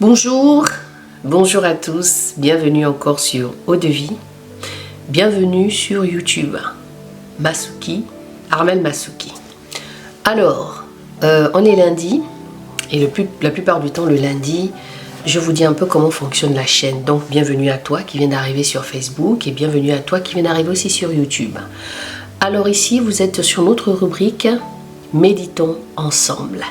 Bonjour, bonjour à tous, bienvenue encore sur Eau de Vie, bienvenue sur YouTube, Masuki, Armel Masuki. Alors, on est lundi, et la plupart du temps le lundi, je vous dis un peu comment fonctionne la chaîne. Donc, bienvenue à toi qui vient d'arriver sur Facebook et bienvenue à toi qui vient d'arriver aussi sur YouTube. Alors ici, vous êtes sur notre rubrique « Méditons ensemble ».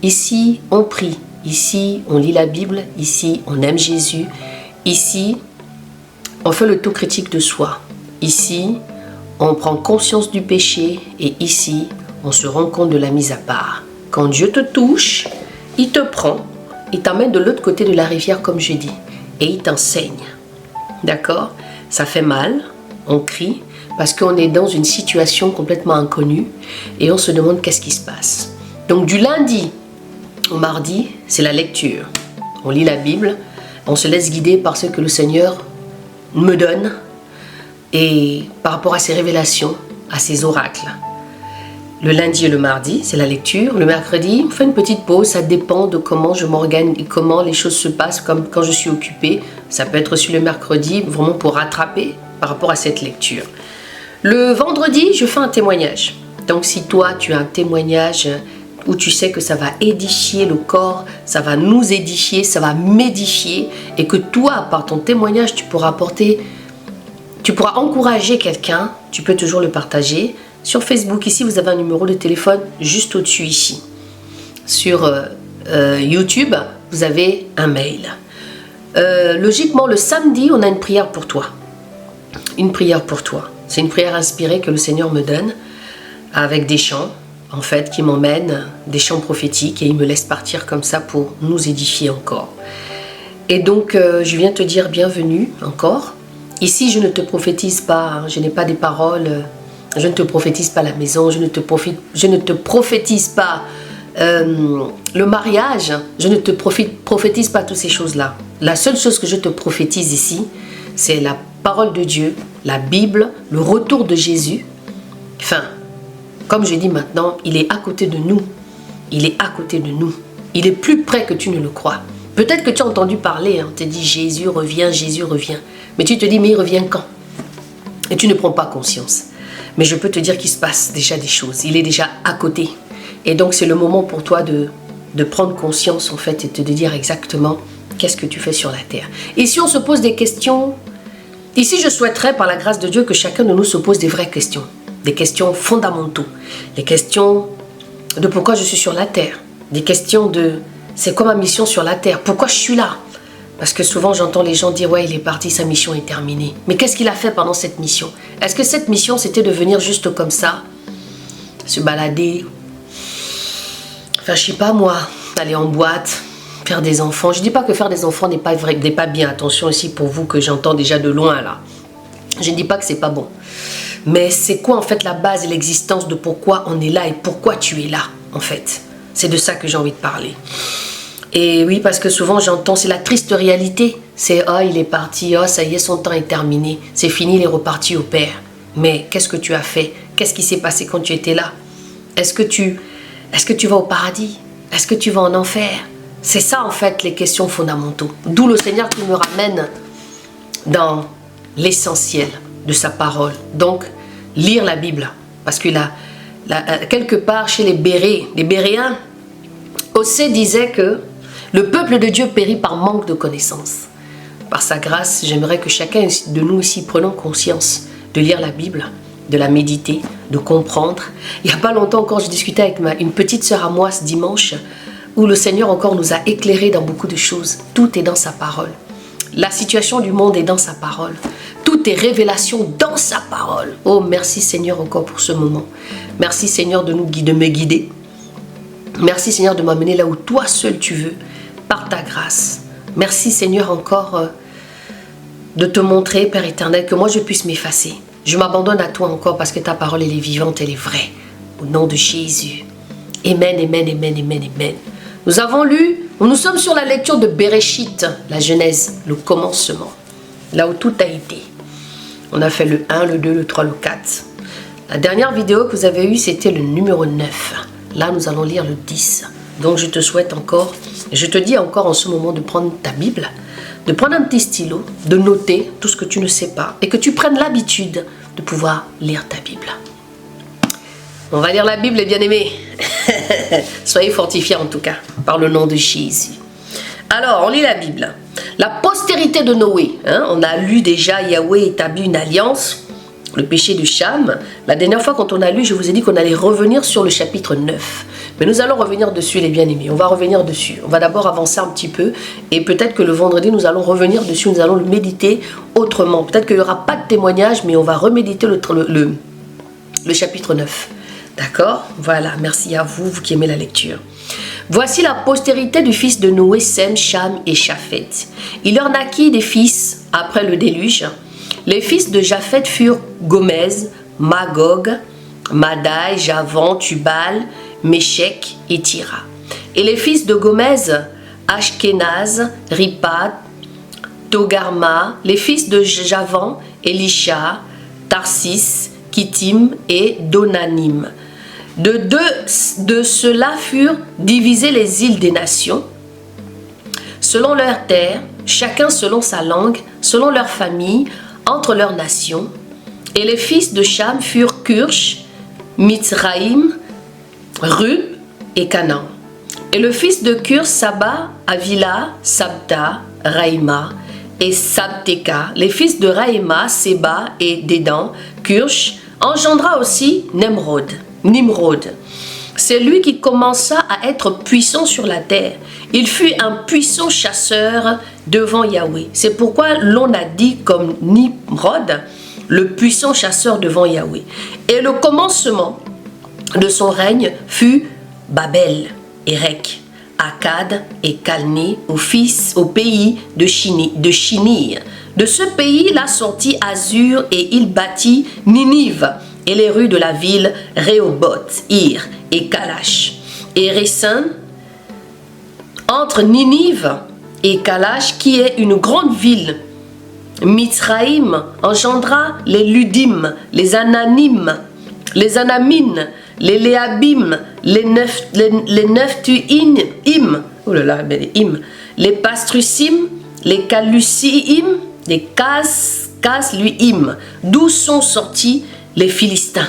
Ici, on prie. Ici, on lit la Bible. Ici, on aime Jésus. Ici, on fait l'autocritique de soi. Ici, on prend conscience du péché. Et ici, on se rend compte de la mise à part. Quand Dieu te touche, il te prend, il t'emmène de l'autre côté de la rivière, comme je dis, et il t'enseigne. D'accord? Ça fait mal, on crie, parce qu'on est dans une situation complètement inconnue et on se demande qu'est-ce qui se passe. Donc, du lundi au mardi, c'est la lecture. On lit la Bible, on se laisse guider par ce que le Seigneur me donne et par rapport à ses révélations, à ses oracles. Le lundi et le mardi, c'est la lecture. Le mercredi, on fait une petite pause, ça dépend de comment je m'organise, comment les choses se passent, comme quand je suis occupée. Ça peut être aussi le mercredi, vraiment pour rattraper par rapport à cette lecture. Le vendredi, je fais un témoignage. Donc si toi, tu as un témoignage où tu sais que ça va édifier le corps, ça va nous édifier, ça va m'édifier, et que toi, par ton témoignage, tu pourras encourager quelqu'un, tu peux toujours le partager. Sur Facebook, ici, vous avez un numéro de téléphone juste au-dessus ici. Sur YouTube, vous avez un mail. Logiquement, le samedi, on a une prière pour toi. Une prière pour toi. C'est une prière inspirée que le Seigneur me donne avec des chants, en fait, qui m'emmènent, des chants prophétiques, et il me laisse partir comme ça pour nous édifier encore. Et donc, je viens te dire bienvenue encore. Ici, je ne te prophétise pas, hein, je n'ai pas des paroles, je ne te prophétise pas la maison, je ne te prophétise pas le mariage, je ne te prophétise pas toutes ces choses-là. La seule chose que je te prophétise ici, c'est la parole de Dieu, la Bible, le retour de Jésus. Enfin, comme je dis maintenant, il est à côté de nous. Il est à côté de nous. Il est plus près que tu ne le crois. Peut-être que tu as entendu parler, hein, on te dit Jésus revient, Jésus revient. Mais tu te dis, mais il revient quand? Et tu ne prends pas conscience. Mais je peux te dire qu'il se passe déjà des choses. Il est déjà à côté. Et donc c'est le moment pour toi de prendre conscience en fait et de dire exactement qu'est-ce que tu fais sur la terre. Ici on se pose des questions. Ici je souhaiterais par la grâce de Dieu que chacun de nous se pose des vraies questions. Des questions fondamentaux, des questions de pourquoi je suis sur la terre, des questions de c'est quoi ma mission sur la terre, pourquoi je suis là. Parce que souvent j'entends les gens dire ouais il est parti, sa mission est terminée. Mais qu'est-ce qu'il a fait pendant cette mission? Est-ce que cette mission c'était de venir juste comme ça, se balader, enfin je sais pas moi, aller en boîte, faire des enfants. Je dis pas que faire des enfants n'est pas vrai, n'est pas bien, attention ici pour vous que j'entends déjà de loin là. Je ne dis pas que c'est pas bon. Mais c'est quoi en fait la base et l'existence de pourquoi on est là et pourquoi tu es là en fait. C'est de ça que j'ai envie de parler. Et oui, parce que souvent j'entends, c'est la triste réalité. C'est « oh il est parti, oh ça y est son temps est terminé, c'est fini, il est reparti au Père ». Mais qu'est-ce que tu as fait? Qu'est-ce qui s'est passé quand tu étais là? Est-ce que tu vas au paradis? Est-ce que tu vas en enfer? C'est ça en fait les questions fondamentaux. D'où le Seigneur qui me ramène dans l'essentiel de sa parole. Donc, lire la Bible. Parce que là, quelque part chez les Béréens, Osée disait que le peuple de Dieu périt par manque de connaissances. Par sa grâce, j'aimerais que chacun de nous ici prenions conscience de lire la Bible, de la méditer, de comprendre. Il n'y a pas longtemps encore, je discutais avec une petite sœur à moi ce dimanche, où le Seigneur encore nous a éclairés dans beaucoup de choses. Tout est dans sa parole. La situation du monde est dans sa parole. Tout est révélation dans sa parole. Oh, merci Seigneur encore pour ce moment. Merci Seigneur de me guider. Merci Seigneur de m'amener là où toi seul tu veux, par ta grâce. Merci Seigneur encore de te montrer, Père éternel, que moi je puisse m'effacer. Je m'abandonne à toi encore parce que ta parole elle est vivante, elle est vraie. Au nom de Jésus. Amen, amen, amen, amen, amen. Nous avons lu, nous sommes sur la lecture de Bereshit, la Genèse, le commencement. Là où tout a été. On a fait le 1, le 2, le 3, le 4. La dernière vidéo que vous avez eue, c'était le numéro 9. Là, nous allons lire le 10. Donc je te souhaite encore, je te dis encore en ce moment de prendre ta Bible, de prendre un petit stylo, de noter tout ce que tu ne sais pas et que tu prennes l'habitude de pouvoir lire ta Bible. On va lire la Bible, les bien-aimés. Soyez fortifiés en tout cas, par le nom de Jésus. Alors, on lit la Bible. La postérité de Noé. On a lu déjà, Yahweh établit une alliance, le péché de Cham. La dernière fois, quand on a lu, je vous ai dit qu'on allait revenir sur le chapitre 9. Mais nous allons revenir dessus, les bien-aimés. On va revenir dessus. On va d'abord avancer un petit peu. Et peut-être que le vendredi, nous allons revenir dessus. Nous allons le méditer autrement. Peut-être qu'il n'y aura pas de témoignage, mais on va reméditer le chapitre 9. D'accord? Voilà, merci à vous, vous qui aimez la lecture. Voici la postérité du fils de Noé, Sem, Cham et Japhet. Il leur naquit des fils après le déluge. Les fils de Japhet furent Gomez, Magog, Madai, Javan, Tubal, Méchec et Tira. Et les fils de Gomez, Ashkenaz, Ripad, Togarma. Les fils de Javan, Elisha, Tarsis, Kittim et Donanim. De cela furent divisées les îles des nations, selon leurs terres, chacun selon sa langue, selon leur famille, entre leurs nations. Et les fils de Cham furent Cursh, Mitzraïm, Rub et Canaan. Et le fils de Cursh, Saba, Avila, Sabta, Raïma et Sabteka. Les fils de Raïma, Seba et Dédan, Cursh, engendra aussi Nimrod. C'est lui qui commença à être puissant sur la terre. Il fut un puissant chasseur devant Yahweh. C'est pourquoi l'on a dit comme Nimrod, le puissant chasseur devant Yahweh. Et le commencement de son règne fut Babel, Érec, Akkad et Calné au pays de Shinir. De ce pays, il a sorti Azur et il bâtit Ninive et les rues de la ville, Rehoboth, Ir et Kalash. Et Résin, entre Ninive et Kalash, qui est une grande ville, Mitzraïm engendra les Ludim, les Ananim, les Anamines, les Léabim, les Nephtuim, oh là là, les Pastrusim, les Calusim, les Casluim, d'où sont sortis les Philistins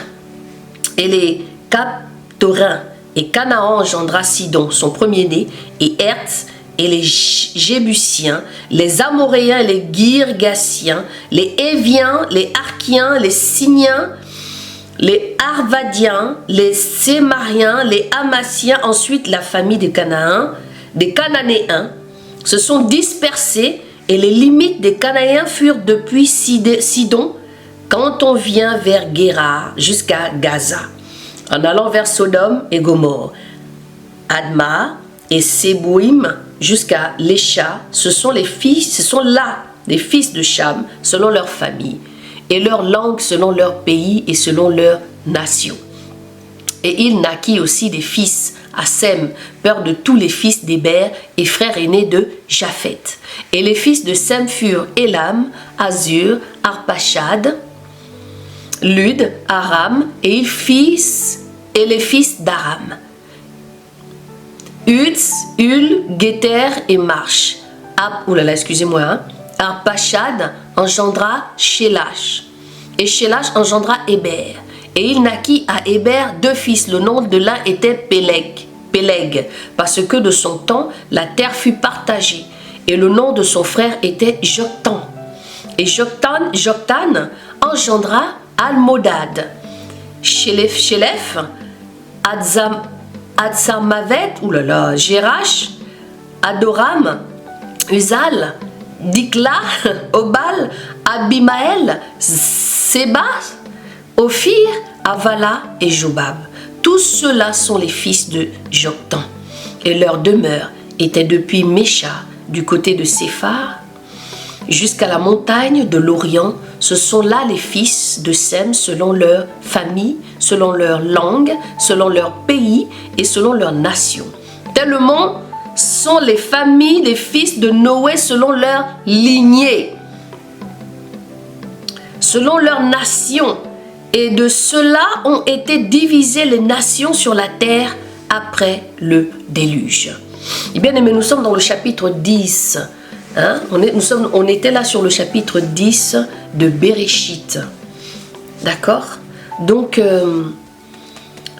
et les Captorins. Et Canaan engendra Sidon, son premier-né, et Hertz, et les Jébusiens, les Amoréens, les Girgasiens, les Éviens, les Archiens, les Siniens, les Arvadiens, les Sémariens, les Amassiens, ensuite la famille des Cananéens se sont dispersés et les limites des Cananéens furent depuis Sidon quand on vient vers Guérar jusqu'à Gaza, en allant vers Sodome et Gomorrhe, Adma et Sebouim jusqu'à Lécha. Ce sont là les fils de Cham selon leur famille et leur langue selon leur pays et selon leur nation. Et il naquit aussi des fils à Sem, père de tous les fils d'Héber et frère aîné de Japhet. Et les fils de Sem furent Élam, Azur, Arpachad, Lud, Aram et les fils d'Aram, Uz, Ul, Géter et March. Arpachad engendra Shélash et Shélash engendra Héber. Et il naquit à Héber deux fils. Le nom de l'un était Péleg, parce que de son temps la terre fut partagée. Et le nom de son frère était Joktan. Et Joktan engendra Almodad, Shélef, Adzamavet, Jérash, Adoram, Uzal, Dikla, Obal, Abimaël, Séba, Ophir, Avala et Jobab. Tous ceux-là sont les fils de Joktan. Et leur demeure était depuis Mécha, du côté de Séphar, jusqu'à la montagne de l'Orient. Ce sont là les fils de Sem selon leur famille, selon leur langue, selon leur pays et selon leur nation. Tellement sont les familles des fils de Noé selon leur lignée, selon leur nation. Et de cela ont été divisées les nations sur la terre après le déluge. Et bien aimé, nous sommes dans le chapitre 10. Hein? On était là sur le chapitre 10 de Béréchit. D'accord? Donc,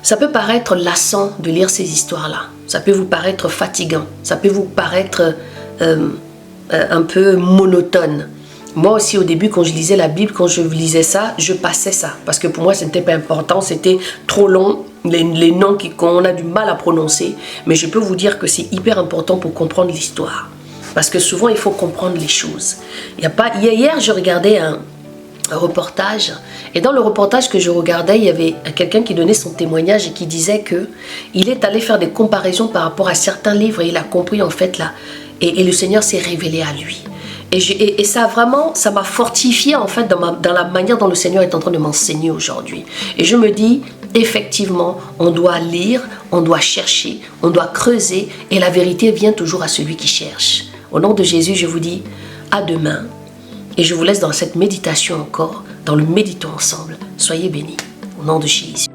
ça peut paraître lassant de lire ces histoires-là. Ça peut vous paraître fatigant. Ça peut vous paraître un peu monotone. Moi aussi, au début, quand je lisais la Bible, quand je lisais ça, je passais ça. Parce que pour moi, ce n'était pas important, c'était trop long, les noms qu'on a du mal à prononcer. Mais je peux vous dire que c'est hyper important pour comprendre l'histoire. Parce que souvent, il faut comprendre les choses. Hier, je regardais un reportage. Et dans le reportage que je regardais, il y avait quelqu'un qui donnait son témoignage et qui disait que il est allé faire des comparaisons par rapport à certains livres et il a compris en fait là. Et le Seigneur s'est révélé à lui. Et ça vraiment, ça m'a fortifié en fait dans la manière dont le Seigneur est en train de m'enseigner aujourd'hui. Et je me dis, effectivement, on doit lire, on doit chercher, on doit creuser et la vérité vient toujours à celui qui cherche. Au nom de Jésus, je vous dis à demain et je vous laisse dans cette méditation encore, dans le méditons ensemble. Soyez bénis, au nom de Jésus.